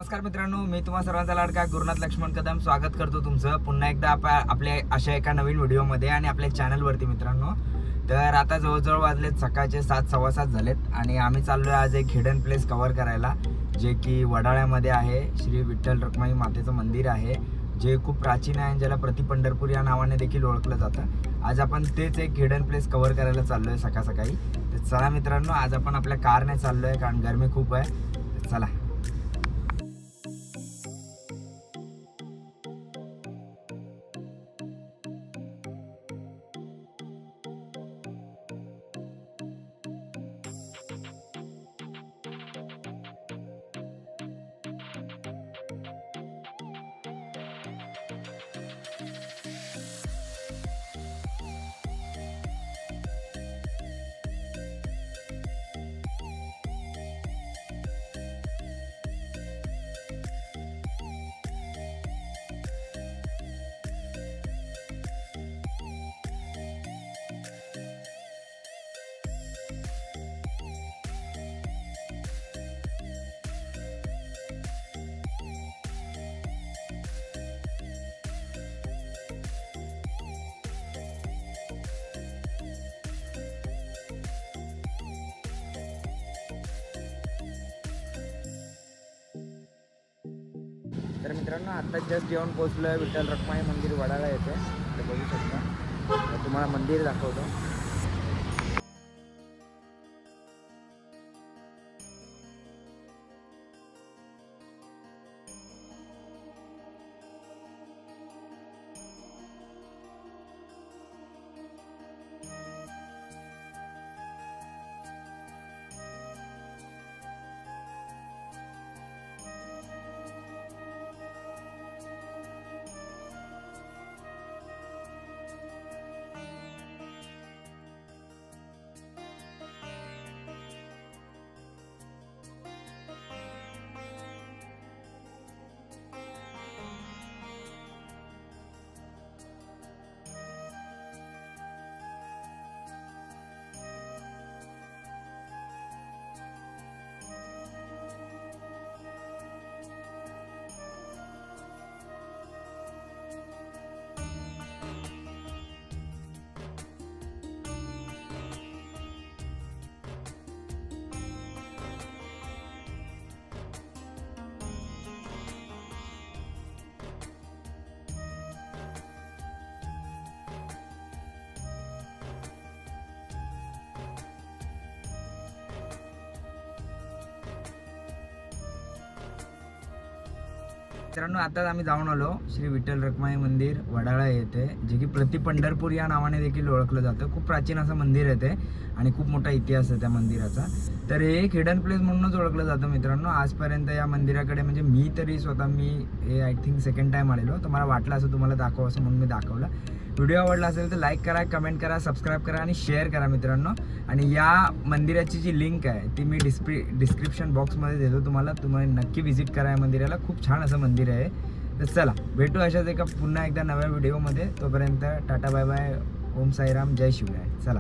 नमस्कार मित्रांनो, मी तुम्हा सर्वांचा लाडका गुरुनाथ लक्ष्मण कदम स्वागत करतो तुमचं पुन्हा एकदा आपल्या अशा एका नवीन व्हिडिओमध्ये आणि आपल्या चॅनलवरती मित्रांनो. तर आता जवळजवळ वाजलेत सकाळचे 7:15 झालेत आणि आम्ही चाललो आहे आज एक हिडन प्लेस कव्हर करायला, जे की वडाळ्यामध्ये आहे. श्री विठ्ठल रखुमाई मातेचं मंदिर आहे, जे खूप प्राचीन आहे आणि ज्याला प्रति पंढरपूर या नावाने देखील ओळखलं जातं. आज आपण तेच एक हिडन प्लेस कव्हर करायला चाललो आहे सकाळ सकाळी. तर चला मित्रांनो, आज आपण आपल्या कारने चाललो आहे कारण गरमी खूप आहे. तर चला. तर मित्रांनो, आता जस्ट जेवण पोहोचलो आहे विठ्ठल रखुमाई मंदिर वडाळा येथे. तर बघू शकता, तर तुम्हाला मंदिर दाखवतो. मित्रांनो, आताच आम्ही जाऊन आलो श्री विठ्ठल रखुमाई मंदिर वडाळा येथे, जे की प्रति पंढरपूर या नावाने देखील ओळखलं जातं. खूप प्राचीन असं मंदिर आहे ते आणि खूप मोठा इतिहास आहे त्या मंदिराचा. तर हे एक हिडन प्लेस म्हणूनच ओळखलं जातं मित्रांनो. आजपर्यंत या मंदिराकडे म्हणजे मी तरी स्वतः हे आय थिंक सेकंड टाईम आलेलो. तर मला वाटलं असं तुम्हाला दाखवा असं म्हणून मी दाखवलं. व्हिडिओ आवडला असेल तर लाईक करा, कमेंट करा, सबस्क्राईब करा आणि शेअर करा मित्रांनो. आणि या मंदिराची जी लिंक आहे ती मी डिस्क्रिप्शन बॉक्समध्ये देतो तुम्हाला नक्की व्हिजिट करा या मंदिराला. खूप छान असं मंदिर आहे. तर चला, भेटू अशाच एका पुन्हा एकदा नव्या व्हिडिओमध्ये. तोपर्यंत टाटा, बाय बाय, ओम साईराम, जय शिवराय. चला.